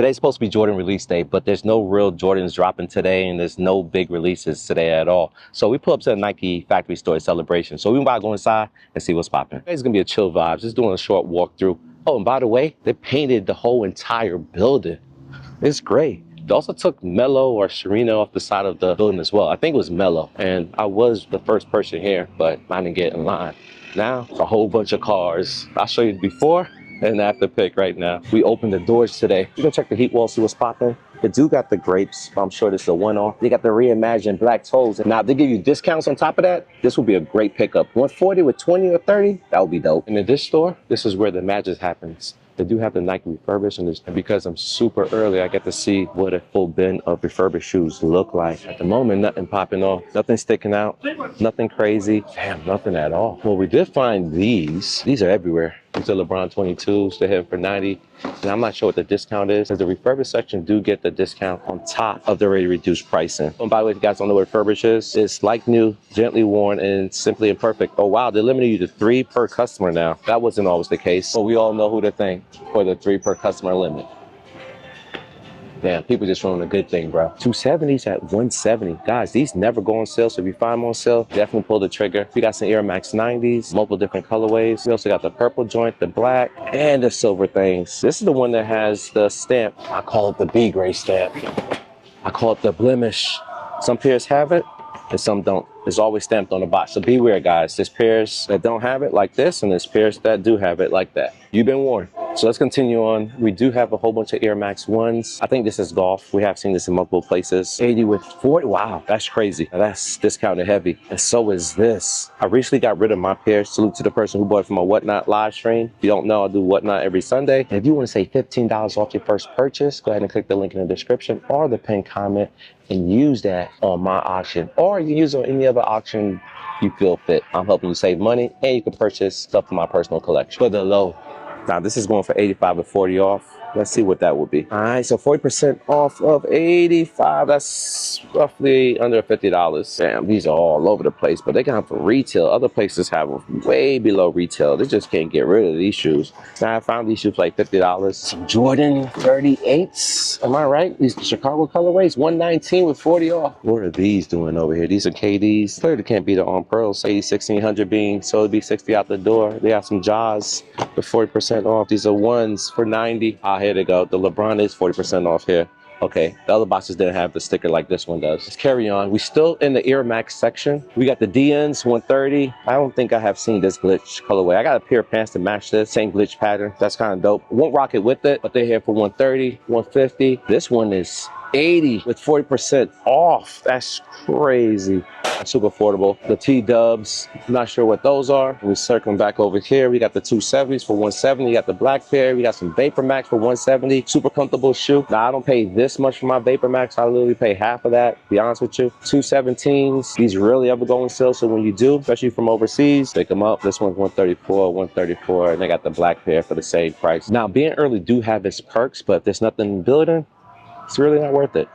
Today's supposed to be Jordan release day, but there's no real Jordans dropping today, and there's no big releases today at all. So we pull up to the Nike factory store celebration. So we about to go inside and see what's popping. It's gonna be a chill vibe, just doing a short walkthrough. Oh, and by the way, they painted the whole entire building. It's great. They also took Mellow or Serena off the side of the building as well. I think it was Mellow, and I was the first person here, but I didn't get in line. Now, it's a whole bunch of cars. I'll show you before and after pick right now. We opened the doors today. We're gonna check the heat wall, see what's popping. They do got the grapes, but I'm sure this is a one-off. They got the reimagined black toes. And now if they give you discounts on top of that, this will be a great pickup. 140 with 20 or 30, that would be dope. And in this store, this is where the magic happens. They do have the Nike refurbished, and because I'm super early, I get to see what a full bin of refurbished shoes look like. At the moment, nothing popping off, nothing sticking out, nothing crazy. Damn, nothing at all. Well, we did find these. These are everywhere. These are LeBron 22s. They're hitting for 90. And I'm not sure what the discount is, because the refurbished section do get the discount on top of the already reduced pricing. And by the way, if you guys don't know what refurbished is, it's like new, gently worn, and simply imperfect. Oh wow, they're limiting you to 3 per customer now. That wasn't always the case, but we all know who to thank for the 3 per customer limit. Damn, people just running a good thing, bro. 270s at 170. Guys, these never go on sale, so if you find them on sale, definitely pull the trigger. We got some Air Max 90s, multiple different colorways. We also got the purple joint, the black, and the silver things. This is the one that has the stamp. I call it the B-grade stamp. I call it the blemish. Some pairs have it, and some don't. It's always stamped on the box, so beware, guys. There's pairs that don't have it like this, and there's pairs that do have it like that. You've been warned. So let's continue on. We do have a whole bunch of Air Max 1s. I think this is golf. We have seen this in multiple places. 80 with 40. Wow, that's crazy. Now that's discounted heavy. And so is this. I recently got rid of my pair. Salute to the person who bought it from my Whatnot live stream. If you don't know, I do Whatnot every Sunday. And if you want to save $15 off your first purchase, go ahead and click the link in the description or the pinned comment and use that on my auction. Or you can use it on any other auction you feel fit. I'm helping you save money, and you can purchase stuff from my personal collection for the low. Now this is going for 85 and 40 off. Let's see what that would be. All right, so 40% off of 85. That's roughly under $50. Damn, these are all over the place, but they got them for retail. Other places have them way below retail. They just can't get rid of these shoes. Now I found these shoes for like $50. Some Jordan 38s. Am I right? These Chicago colorways, 119 with 40 off. What are these doing over here? These are KDs. Clearly can't be the on pearls. 80, 1600 being, so it'd be 60 out the door. They have some Jaws with 40% off. These are ones for 90. Here they go. The LeBron is 40% off here. Okay, the other boxes didn't have the sticker like this one does. Let's carry on. We still in the Air Max section. We got the DNs 130. I don't think I have seen this glitch colorway. I got a pair of pants to match this same glitch pattern. That's kind of dope. Won't rock it with it, but they're here for 130, 150. This one is 80 with 40% off. That's crazy. Super affordable. The T-dubs, not sure what those are. We're circling back over here. We got the 270s for 170. You got the black pair. We got some Vapor Max for 170. Super comfortable shoe. Now I don't pay this much for my Vapor Max. I literally pay half of that, to be honest with you. 217s. These rarely ever go on sale, so when you do, especially from overseas, pick them up. This one's 134, 134, and they got the black pair for the same price. Now being early do have its perks, but if there's nothing in the building, it's really not worth it.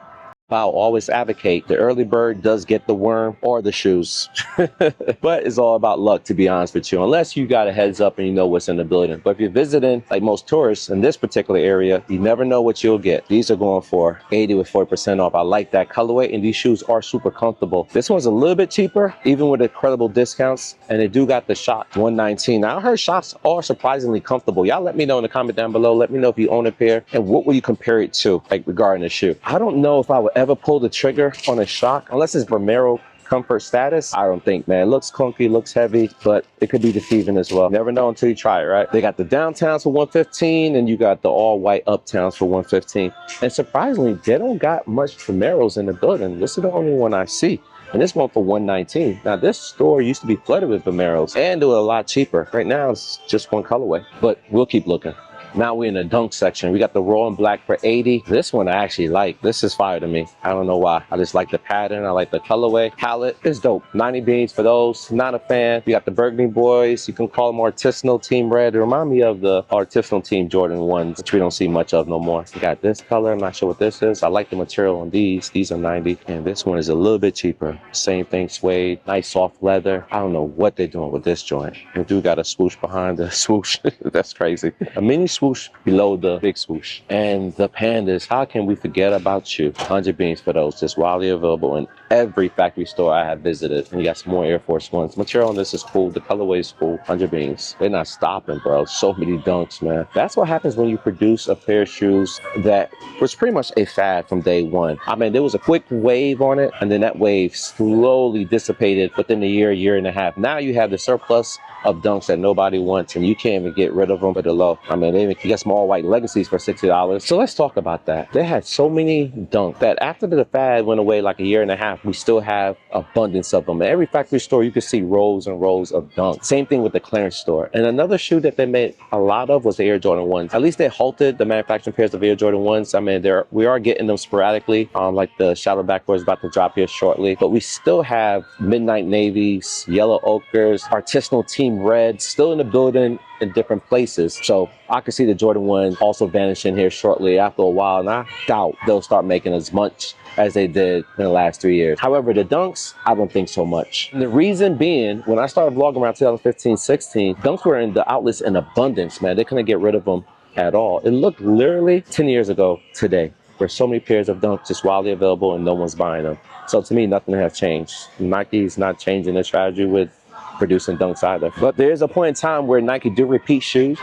I'll always advocate the early bird does get the worm or the shoes. But it's all about luck, to be honest with you, unless you got a heads up and you know what's in the building. But if you're visiting, like most tourists in this particular area, you never know what you'll get. These are going for 80 with 40% off. I like that colorway, and these shoes are super comfortable. This one's a little bit cheaper, even with incredible discounts, and they do got the Shock 119. Now I heard Shocks are surprisingly comfortable. Y'all let me know in the comment down below. Let me know if you own a pair, and what will you compare it to, like regarding the shoe. I don't know if I would ever pull the trigger on a Shock unless it's Vomero comfort status. I don't think, man. It looks clunky, looks heavy, but it could be deceiving as well. Never know until you try it, right? They got the downtowns for 115, and you got the all white uptowns for 115. And surprisingly, they don't got much Vomeros in the building. This is the only one I see. And this one for 119. Now this store used to be flooded with Vomeros, and they were a lot cheaper. Right now it's just one colorway, but we'll keep looking. Now we're in the dunk section. We got the raw and black for 80. This one I actually like. This is fire to me. I don't know why. I just like the pattern. I like the colorway. Palette is dope. 90 beans for those. Not a fan. We got the Burgundy boys. You can call them artisanal team red. They remind me of the artisanal team Jordan 1s, which we don't see much of no more. We got this color. I'm not sure what this is. I like the material on these. These are 90. And this one is a little bit cheaper. Same thing, suede. Nice soft leather. I don't know what they're doing with this joint. We do got a swoosh behind the swoosh. That's crazy. A mini swoosh swoosh below the big swoosh. And the Pandas, how can we forget about you? 100 beans for those, just wildly available in every factory store I have visited. And you got some more Air Force Ones. Material on this is cool. The colorway is cool. 100 beans. They're not stopping, bro. So many dunks, man. That's what happens when you produce a pair of shoes that was pretty much a fad from day one. I mean, there was a quick wave on it, and then that wave slowly dissipated within a year and a half. Now you have the surplus of dunks that nobody wants, and you can't even get rid of them for the low. I mean, you got some all white legacies for $60. So let's talk about that. They had so many dunks that after the fad went away like a year and a half, we still have abundance of them. At every factory store, you can see rows and rows of dunks. Same thing with the clearance store. And another shoe that they made a lot of was the Air Jordan 1s. At least they halted the manufacturing pairs of Air Jordan 1s. I mean, we are getting them sporadically, like the Shadow Backboard is about to drop here shortly. But we still have Midnight Navies, Yellow Ochres, Artisanal Team Red still in the building in different places. So I could see the Jordan 1 also vanishing here shortly after a while, and I doubt they'll start making as much as they did in the last 3 years. However, the dunks, I don't think so much. And the reason being, when I started vlogging around 2015-16, dunks were in the outlets in abundance, man. They couldn't get rid of them at all. It looked literally 10 years ago today, where so many pairs of dunks just wildly available and no one's buying them. So to me, nothing has changed. Nike's not changing their strategy with producing dunks either. But there's a point in time where Nike do repeat shoes.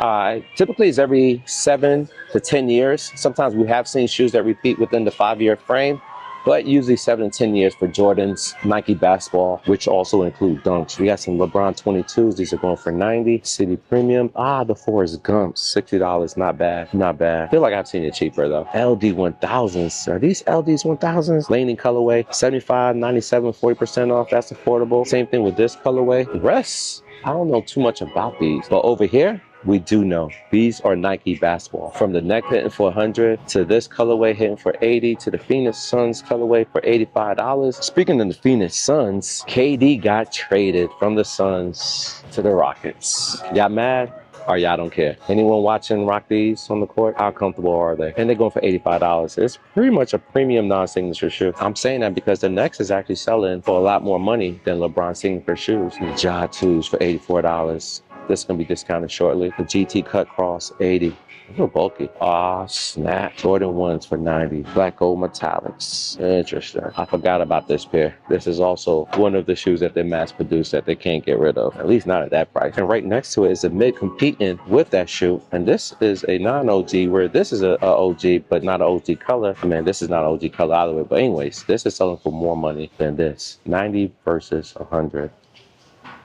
Typically it's every 7 to 10 years. Sometimes we have seen shoes that repeat within the 5-year frame, but usually 7 to 10 years for Jordan's, Nike basketball, which also include dunks. We got some LeBron 22s. These are going for 90. City Premium. The Forrest Gumps, $60. Not bad. Not bad. I feel like I've seen it cheaper though. LD 1000s. Are these LDs 1000s? Laning colorway, 75, 97, 40% off. That's affordable. Same thing with this colorway. The rest, I don't know too much about these, but over here, we do know these are Nike basketball. From the neck hitting for 100 to this colorway hitting for 80 to the Phoenix Suns colorway for $85. Speaking of the Phoenix Suns, KD got traded from the Suns to the Rockets. Y'all mad? Or y'all don't care? Anyone watching rock these on the court? How comfortable are they? And they're going for $85. It's pretty much a premium non-signature shoe. I'm saying that because the Next is actually selling for a lot more money than LeBron signature shoes. The Ja 2s for $84. This is going to be discounted shortly. The GT Cut Cross, 80. A little bulky. Snap. Jordan 1s for 90. Black Gold Metallics. Interesting. I forgot about this pair. This is also one of the shoes that they mass produce that they can't get rid of. At least not at that price. And right next to it is a mid competing with that shoe. And this is a non-OG, where this is a OG, but not an OG color. I mean, this is not an OG color either way. But anyways, this is selling for more money than this. 90 versus 100.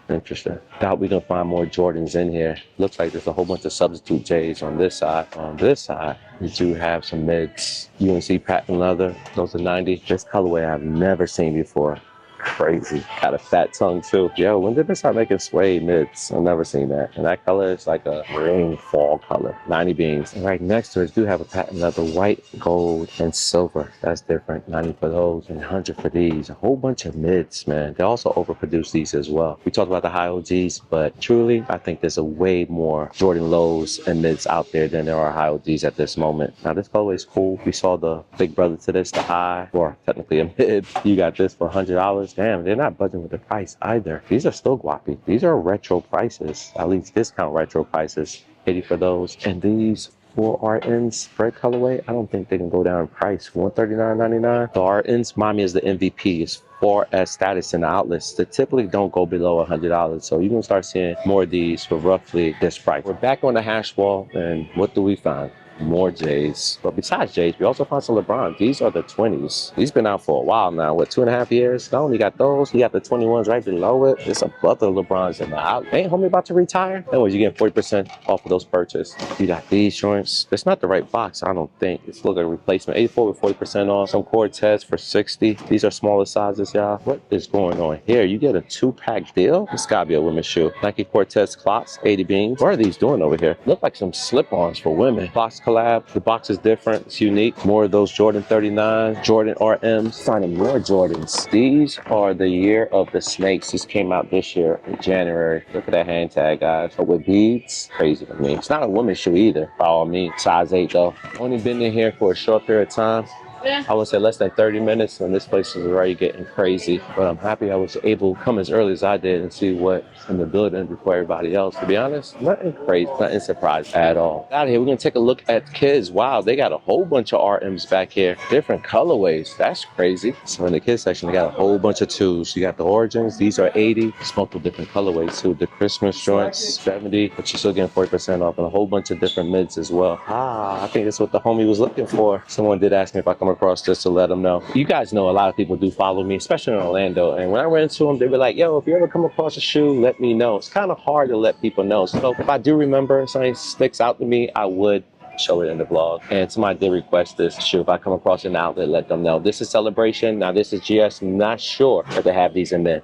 Interesting. Doubt we can find more Jordans in here. Looks like there's a whole bunch of substitute J's on this side. On this side, we do have some mids. UNC patent leather. Those are 90. This colorway I've never seen before. Crazy. Got a fat tongue too. Yo, when did they start making suede mids? I've never seen that. And that color is like a rain fall color. 90 beans. And right next to it, do have a patent leather, white, gold, and silver. That's different. 90 for those and 100 for these. A whole bunch of mids, man. They also overproduce these as well. We talked about the high OGs, but truly, I think there's a way more Jordan lows and mids out there than there are high OGs at this moment. Now, this colorway is cool. We saw the big brother to this, the high, or technically a mid. You got this for $100. Damn, they're not budging with the price either. These are still guappy. These are retro prices, at least discount retro prices. 80 for those. And these 4 RNs spread colorway, I don't think they can go down in price. $139.99. The RNs, mommy is the MVP. As far as status in the outlets, they typically don't go below $100. So you're gonna start seeing more of these for roughly this price. We're back on the hash wall, and what do we find? More J's. But besides J's, we also found some LeBron. These are the 20s. These been out for a while now. What, 2.5 years? Not only got those, you got the 21s right below it. There's a bunch of LeBrons in the out. Ain't homie about to retire? Anyways, you get 40% off of those purchases. You got these joints. It's not the right box, I don't think. It's looking like a replacement. 84 with 40% off. Some Cortez for 60. These are smaller sizes, y'all. What is going on here? You get a 2-pack deal? This gotta be a women's shoe. Nike Cortez clots, 80 beans. What are these doing over here? Look like some slip-ons for women. Box collab. The box is different. It's unique. More of those Jordan 39, Jordan RMs. Finding more Jordans. These are the year of the snakes. This came out this year in January. Look at that hand tag, guys. But with beads, crazy to me. It's not a women's shoe either, by all means. Size 8 though. Only been in here for a short period of time. I would say less than 30 minutes, and this place is already getting crazy. But I'm happy I was able to come as early as I did and see what's in the building before everybody else. To be honest, nothing crazy, nothing surprising at all. Out of here, we're gonna take a look at kids. Wow, they got a whole bunch of RMs back here, different colorways. That's crazy. So in the kids section, they got a whole bunch of twos. You got the Origins, these are 80. It's multiple different colorways too. The Christmas joints, 70, but you're still getting 40% off, and a whole bunch of different mids as well. I think that's what the homie was looking for. Someone did ask me if I come across this to let them know. You guys know a lot of people do follow me, especially in Orlando. And when I ran into them, they were like, yo, if you ever come across a shoe, let me know. It's kind of hard to let people know. So if I do remember something sticks out to me, I would show it in the vlog. And somebody did request this shoe. If I come across an outlet, let them know. This is Celebration. Now this is GS. I'm not sure if they have these in men.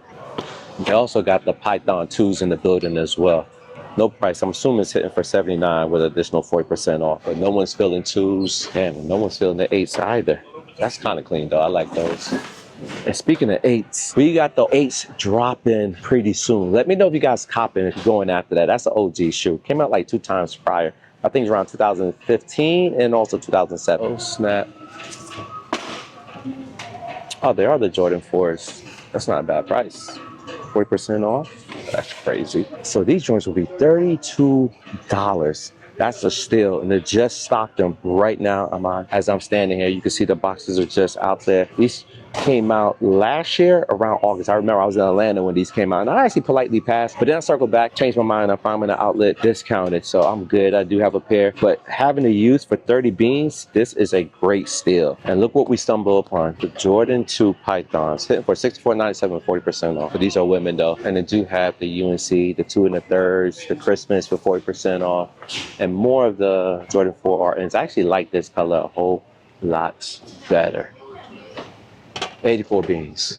They also got the Python 2s in the building as well. No price. I'm assuming it's hitting for $79 with additional 40% off. But no one's feeling 2s. And no one's feeling the 8s either. That's kind of clean though. I like those. And speaking of 8s, we got the 8s dropping pretty soon. Let me know if you guys copping if you're going after that. That's an OG shoe. Came out like 2 times prior. I think it's around 2015 and also 2007. Oh snap. Oh, there are the Jordan 4s. That's not a bad price. 40% off. That's crazy. So these joints will be $32. That's a steal, and they just stocked them right now. As I'm standing here, you can see the boxes are just out there. These came out last year around August. I remember I was in Atlanta when these came out, and I actually politely passed, but then I circled back, changed my mind. I found them in the outlet discounted, so I'm good. I do have a pair, but having to use for 30 beans, this is a great steal. And look what we stumbled upon: the Jordan 2 Pythons, hitting for $64.97, 40% off. But these are women though, and they do have the UNC, the 2 1/3, the Christmas for 40% off, and more of the Jordan 4 RNs. I actually like this color a whole lot better. 84 beans.